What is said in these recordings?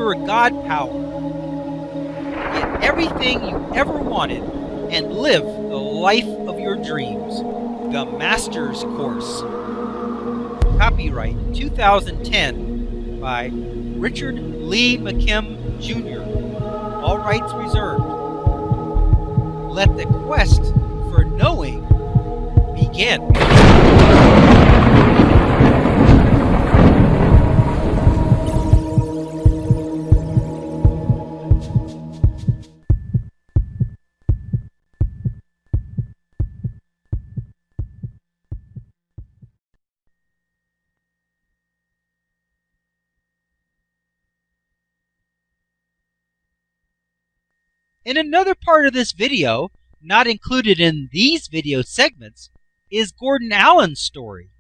you're a god power. Get everything you ever wanted and live the life of your dreams. The Master's Course. Copyright 2010 by Richard Lee McKim Jr. All rights reserved. Let the quest for knowing begin. In another part of this video, not included in these video segments, is Gordon Allen's story.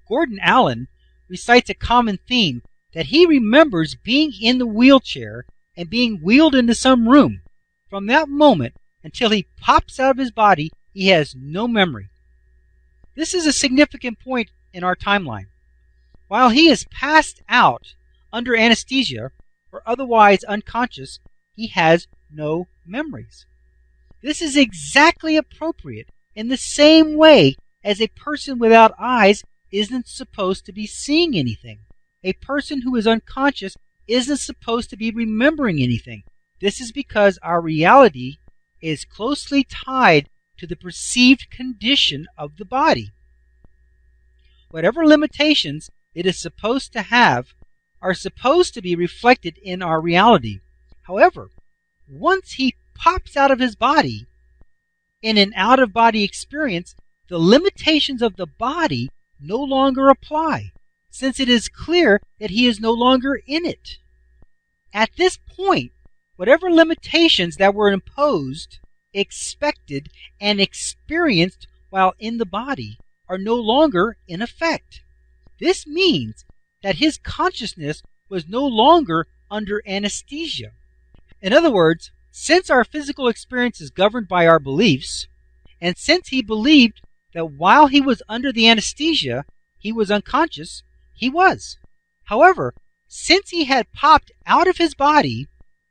Gordon Allen recites a common theme that he remembers being in the wheelchair and being wheeled into some room. From that moment until he pops out of his body, he has no memory. This is a significant point in our timeline. While he is passed out under anesthesia or otherwise unconscious, he has no memories. This is exactly appropriate in the same way as a person without eyes isn't supposed to be seeing anything. A person who is unconscious isn't supposed to be remembering anything. This is because our reality is closely tied to the perceived condition of the body. Whatever limitations it is supposed to have are supposed to be reflected in our reality. However, once he pops out of his body, in an out-of-body experience, the limitations of the body no longer apply, since it is clear that he is no longer in it. At this point, whatever limitations that were imposed, expected, and experienced while in the body are no longer in effect. This means that his consciousness was no longer under anesthesia. In other words, since our physical experience is governed by our beliefs, and since he believed that while he was under the anesthesia, he was unconscious, he was. However, since he had popped out of his body,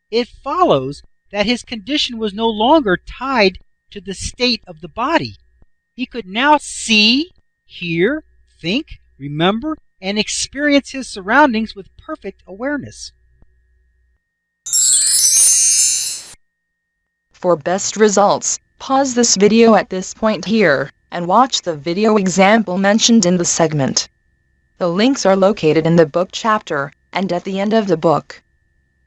it follows that his condition was no longer tied to the state of the body. He could now see, hear, think, remember, and experience his surroundings with perfect awareness. For best results, pause this video at this point here, and watch the video example mentioned in the segment. The links are located in the book chapter, and at the end of the book.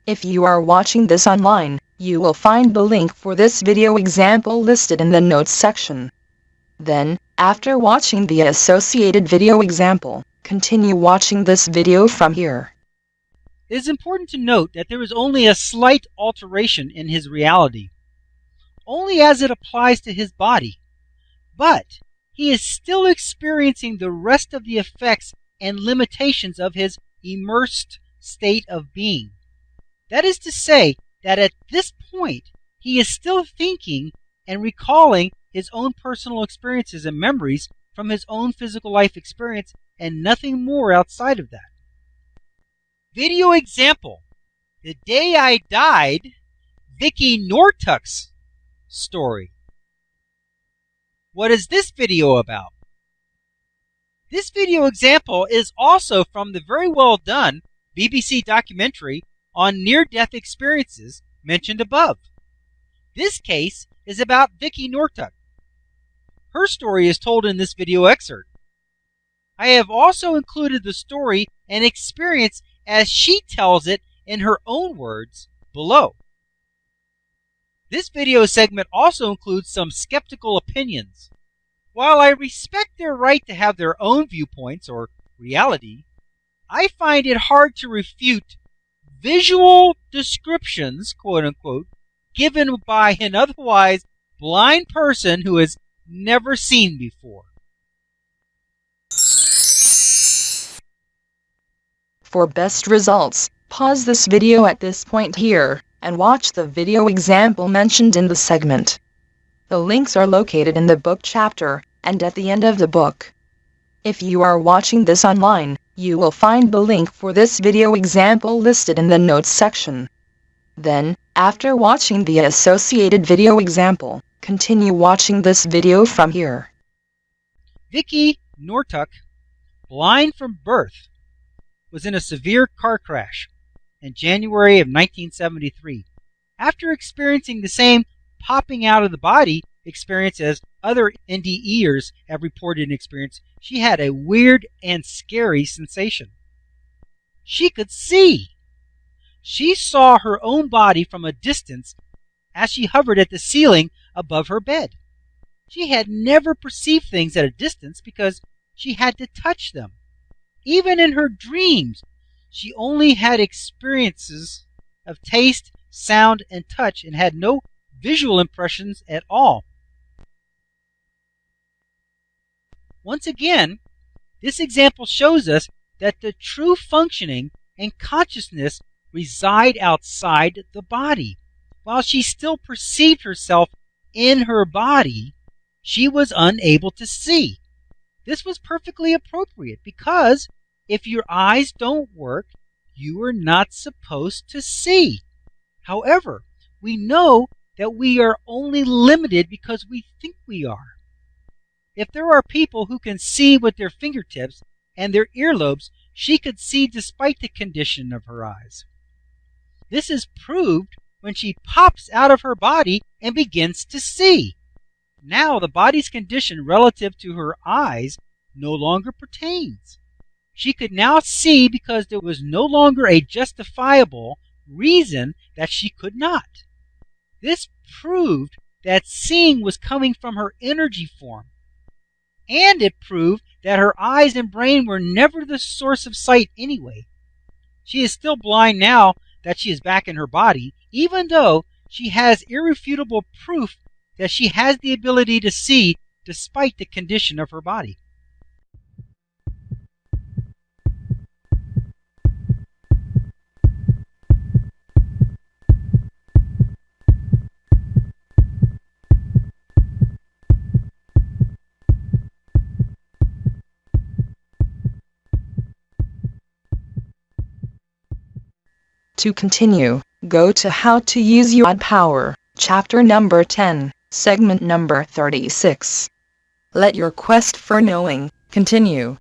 If you are watching this online, you will find the link for this video example listed in the notes section. Then, after watching the associated video example, continue watching this video from here. It is important to note that there is only a slight alteration in his reality, only as it applies to his body, but he is still experiencing the rest of the effects and limitations of his immersed state of being. That is to say that at this point, he is still thinking and recalling his own personal experiences and memories from his own physical life experience and nothing more outside of that. Video example: The Day I Died, Vicky Nortuck's story. What is this video about? This video example is also from the very well done BBC documentary on near-death experiences mentioned above. This case is about Vicky Nortuck. Her story is told in this video excerpt. I have also included the story and experience as she tells it in her own words below. This video segment also includes some skeptical opinions. While I respect their right to have their own viewpoints or reality, I find it hard to refute visual descriptions, quote unquote, given by an otherwise blind person who has never seen before. For best results, pause this video at this point here, and watch the video example mentioned in the segment. The links are located in the book chapter, and at the end of the book. If you are watching this online, You will find the link for this video example listed in the notes section. Then, after watching the associated video example, continue watching this video from here. Vicky Nortuck, blind from birth, was in a severe car crash in January of 1973. After experiencing the same popping out of the body experience as other NDEers have reported and experienced, she had a weird and scary sensation. She could see. She saw her own body from a distance as she hovered at the ceiling above her bed. She had never perceived things at a distance because she had to touch them. Even in her dreams, she only had experiences of taste, sound, and touch and had no visual impressions at all. Once again, this example shows us that the true functioning and consciousness reside outside the body. While she still perceived herself in her body, she was unable to see. This was perfectly appropriate because if your eyes don't work, you are not supposed to see. However, we know that we are only limited because we think we are. If there are people who can see with their fingertips and their earlobes, she could see despite the condition of her eyes. This is proved when she pops out of her body and begins to see. Now the body's condition relative to her eyes no longer pertains. She could now see because there was no longer a justifiable reason that she could not. This proved that seeing was coming from her energy form. And it proved that her eyes and brain were never the source of sight anyway. She is still blind now that she is back in her body, even though she has irrefutable proof that she has the ability to see despite the condition of her body. To continue, go to How to Use Your Power, Chapter number 10, Segment number 36. Let your quest for knowing continue.